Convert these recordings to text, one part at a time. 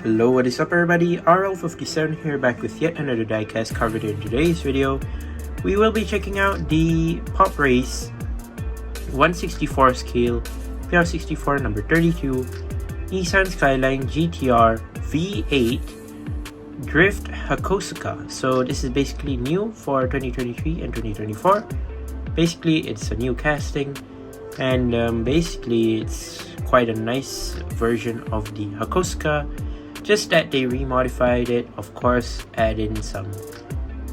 Hello, what is up everybody? RL57 here, back with yet another diecast covered in today's video. We will be checking out the Pop Race 1/64 scale PR64 number 32 Nissan Skyline GTR V8 Drift Hakosuka. So this is basically new for 2023 and 2024. Basically it's a new casting, and basically it's quite a nice version of the Hakosuka, just that they remodified it, of course, add in some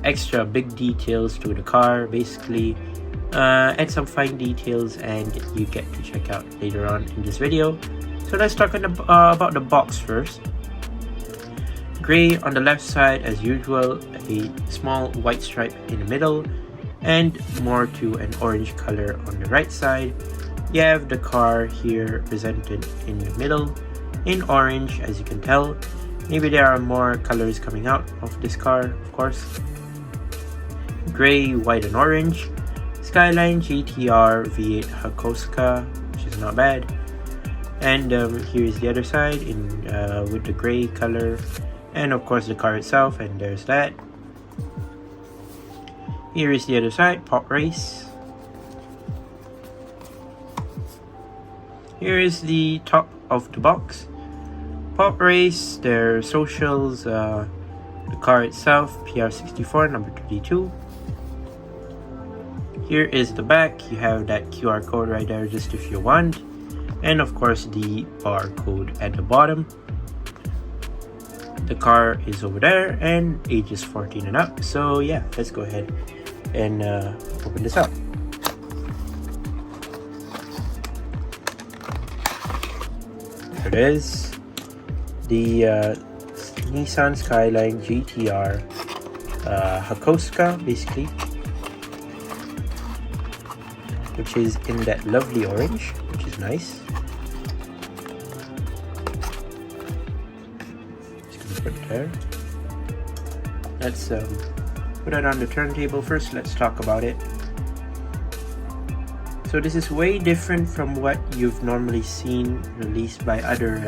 extra big details to the car, basically add some fine details, and you get to check out later on in this video. So let's talk about the box first. Gray on the left side as usual, a small white stripe in the middle, and more to an orange color on the right side. You have the car here presented in the middle in orange, as you can tell. Maybe there are more colors coming out of this car, of course. Gray, white and orange. Skyline GTR V8 Hakosuka, which is not bad. And here is the other side in with the gray color, and of course the car itself, and there's that. Here is the other side, Pop Race. Here is the top of the box. Pop Race, their socials, the car itself, PR64 number 32. Here is the back. You have that QR code right there just if you want, and of course the barcode at the bottom. The car is over there and ages 14 and up. So yeah, let's go ahead and open this up. There it is, the Nissan Skyline GTR Hakosuka, basically, which is in that lovely orange, which is nice. Just gonna put it there. Let's put it on the turntable first. Let's talk about it. So this is way different from what you've normally seen released by other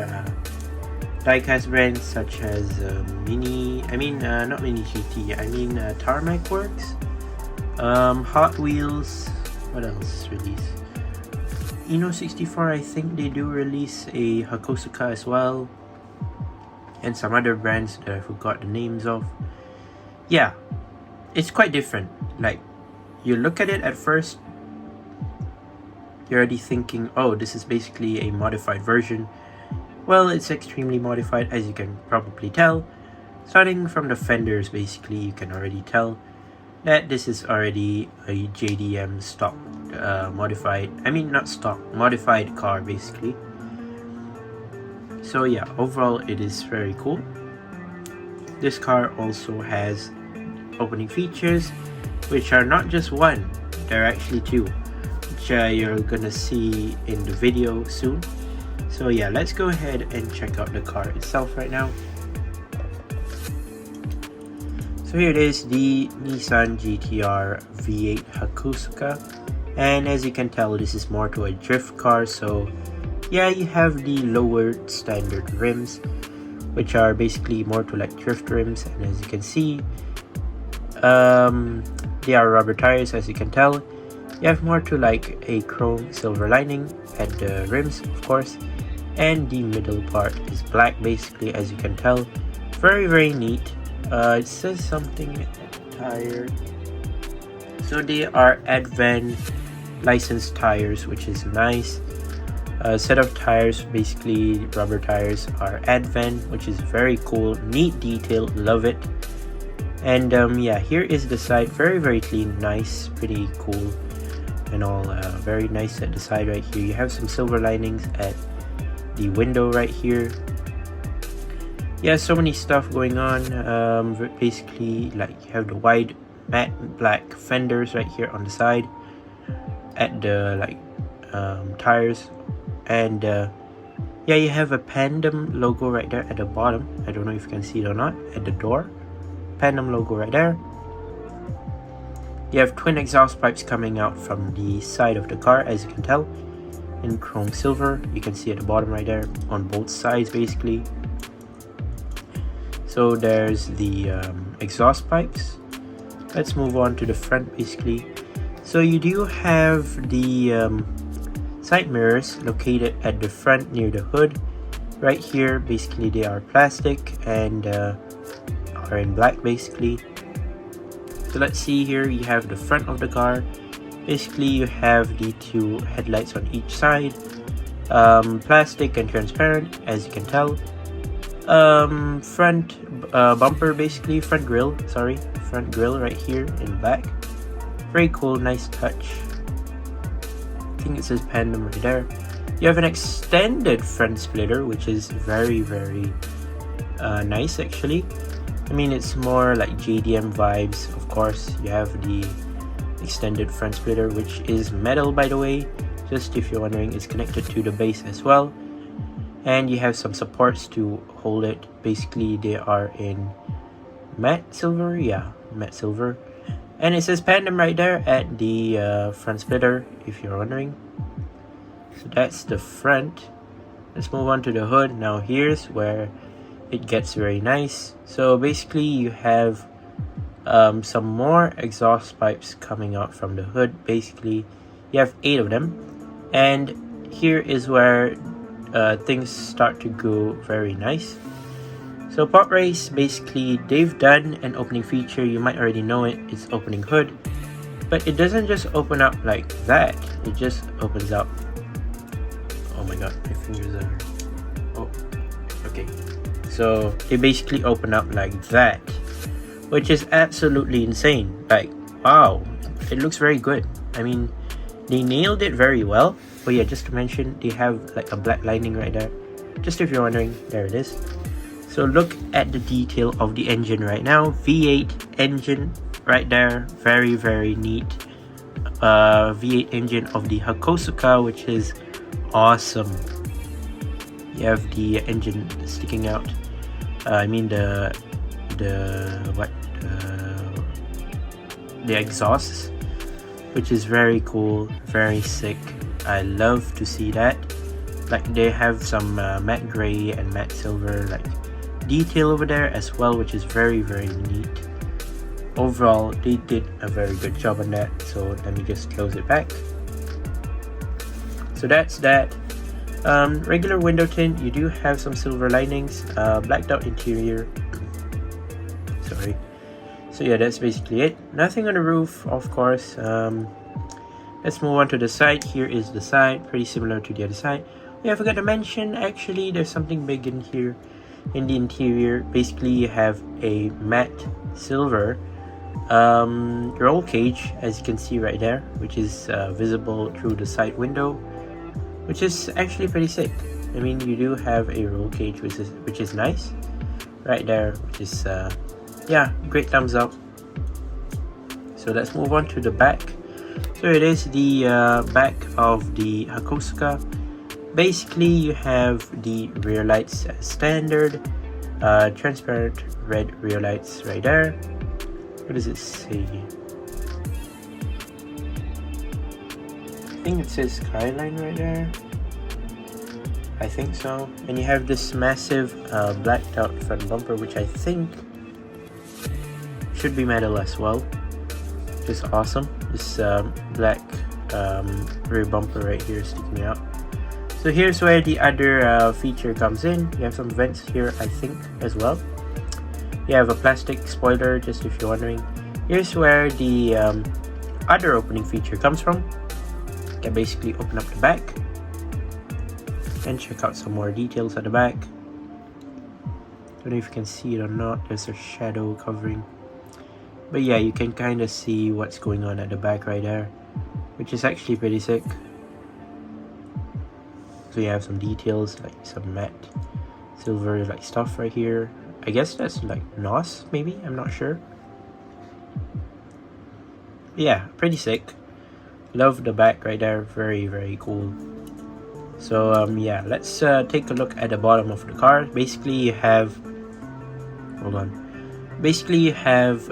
diecast brands such as not Mini GT, Tarmac Works, Hot Wheels. What else release? Eno64, I think they do release a Hakosuka as well, and some other brands that I forgot the names of. Yeah, it's quite different. Like, you look at it at first, you're already thinking, oh, this is basically a modified version. Well, it's extremely modified, as you can probably tell. Starting from the fenders, basically, you can already tell that this is already a JDM stock modified car, basically. So yeah, overall it is very cool. This car also has opening features, which are not just one, they're actually two, which you're gonna see in the video soon. So yeah, let's go ahead and check out the car itself right now. So here it is, the Nissan GTR V8 Hakosuka, and as you can tell, this is more to a drift car. So yeah, you have the lowered standard rims, which are basically more to like drift rims, and as you can see, they are rubber tires, as you can tell. You have more to like a chrome silver lining at the rims, of course, and the middle part is black, basically, as you can tell. Very neat. It says something at the tire. So they are Advan licensed tires, which is nice. Set of tires, basically rubber tires, are Advan, which is very cool. Neat detail, love it. And yeah, here is the side. Very clean, nice, pretty cool and all. Very nice at the side right here. You have some silver linings at the window right here. Yeah, so many stuff going on. Basically, like, you have the wide matte black fenders right here on the side at the tires, and yeah, you have a Pandem logo right there at the bottom. I don't know if you can see it or not. At the door, Pandem logo right there. You have twin exhaust pipes coming out from the side of the car, as you can tell, in chrome silver. You can see at the bottom right there on both sides, basically. So there's the exhaust pipes. Let's move on to the front basically. So you do have the side mirrors located at the front near the hood. Right here, basically they are plastic and are in black basically. So let's see here, you have the front of the car. Basically you have the two headlights on each side, plastic and transparent as you can tell. Front bumper basically, front grille right here in black. Very cool, nice touch. I think it says Pandem right there. You have an extended front splitter, which is very nice actually. I mean, it's more like JDM vibes. Of course, you have the extended front splitter, which is metal by the way, just if you're wondering. It's connected to the base as well, and you have some supports to hold it. Basically they are in matte silver, and it says Pandem right there at the front splitter if you're wondering. So that's the front. Let's move on to the hood. Now here's where it gets very nice. So basically you have some more exhaust pipes coming out from the hood. Basically you have 8 of them, and here is where things start to go very nice. So Pop Race, basically they've done an opening feature. You might already know it. It's opening hood, but it doesn't just open up like that. It just opens up. Oh my god, my fingers are... oh, okay. So they basically open up like that, which is absolutely insane. Like, wow, it looks very good. I mean, they nailed it very well. But yeah, just to mention, they have like a black lining right there. Just if you're wondering, there it is. So look at the detail of the engine right now. V8 engine right there. Very neat. V8 engine of the Hakosuka, which is awesome. You have the engine sticking out. I mean the exhausts, which is very cool, very sick. I love to see that. Like they have some matte gray and matte silver like detail over there as well, which is very neat. Overall they did a very good job on that. So let me just close it back. So that's that. Regular window tint, you do have some silver linings, blacked out interior. Sorry. So yeah, that's basically it. Nothing on the roof, of course. Let's move on to the side. Here is the side, pretty similar to the other side. Yeah, I forgot to mention, actually, there's something big in here in the interior. Basically, you have a matte silver roll cage, as you can see right there, which is visible through the side window, which is actually pretty sick. I mean, you do have a roll cage, which is nice right there, which is yeah, great thumbs up. So let's move on to the back. So it is the back of the Hakosuka. Basically you have the rear lights as standard, transparent red rear lights right there. What does it say? I think it says Skyline right there. I think so. And you have this massive blacked out front bumper, which I think should be metal as well. Just awesome. This black rear bumper right here sticking out. So here's where the other feature comes in. You have some vents here, I think, as well. You have a plastic spoiler, just if you're wondering. Here's where the other opening feature comes from. You can basically open up the back and check out some more details at the back. Don't know if you can see it or not. There's a shadow covering. But yeah, you can kind of see what's going on at the back right there, which is actually pretty sick. So you have some details, like some matte silver like stuff right here. I guess that's like NOS, maybe, I'm not sure. Yeah, pretty sick. Love the back right there, very cool. So yeah, let's take a look at the bottom of the car. Basically you have, hold on. Basically you have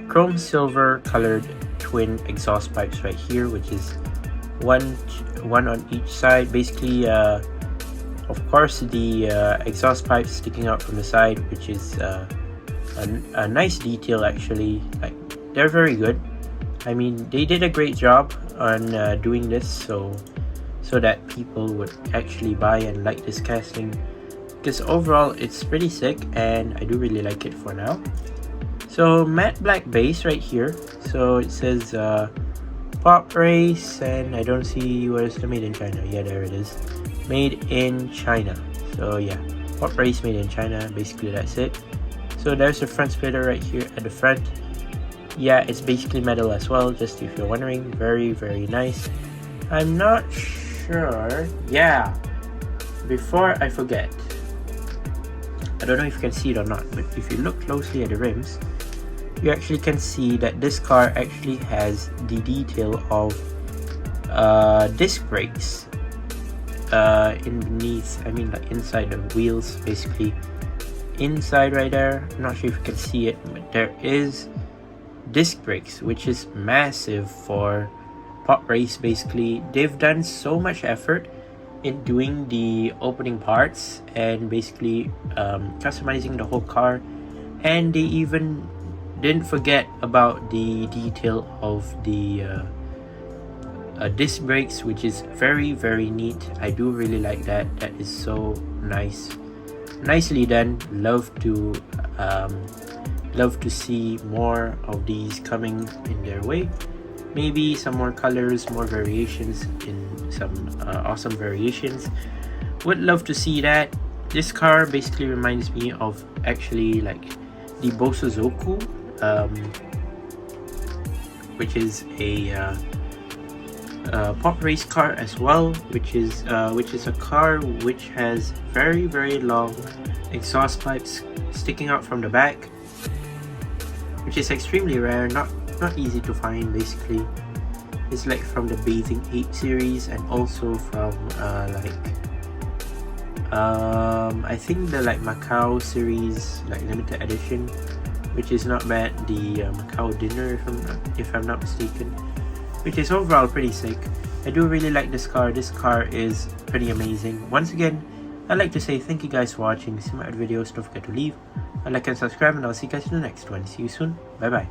chrome silver colored twin exhaust pipes right here, which is one on each side. Basically Of course, the exhaust pipes sticking out from the side, which is a nice detail actually. Like, they're very good. I mean, they did a great job on doing this so that people would actually buy and like this casting, because overall it's pretty sick and I do really like it for now. So matte black base right here, so it says Pop Race, and I don't see where's the made in China. Yeah, there it is, made in China. So yeah, Pop Race made in China, basically that's it. So there's the front splitter right here at the front. Yeah, it's basically metal as well, just if you're wondering. Very, very nice. I'm not sure. Yeah, before I forget, I don't know if you can see it or not, but if you look closely at the rims, you actually can see that this car actually has the detail of disc brakes in beneath, I mean like inside the wheels, basically inside right there. I'm not sure if you can see it, but there is disc brakes, which is massive for Pop Race. Basically, they've done so much effort in doing the opening parts and basically customizing the whole car, and they even didn't forget about the detail of the disc brakes, which is very, very neat. I do really like that. That is so nice, nicely done. Love to see more of these coming in their way. Maybe some more colors, more variations, in some awesome variations. Would love to see that. This car basically reminds me of actually like the Bosozoku, which is a Pop Race car as well, which is a car which has very, very long exhaust pipes sticking out from the back, which is extremely rare, not easy to find. Basically, it's like from the Bathing 8 series, and also from I think the like Macau series, like limited edition, which is not bad. The Macau dinner, if I'm not mistaken, which is overall pretty sick. I do really like this car. This car is pretty amazing. Once again, I'd like to say thank you guys for watching. See my other videos, don't forget to leave a like and subscribe, and I'll see you guys in the next one. See you soon. Bye bye.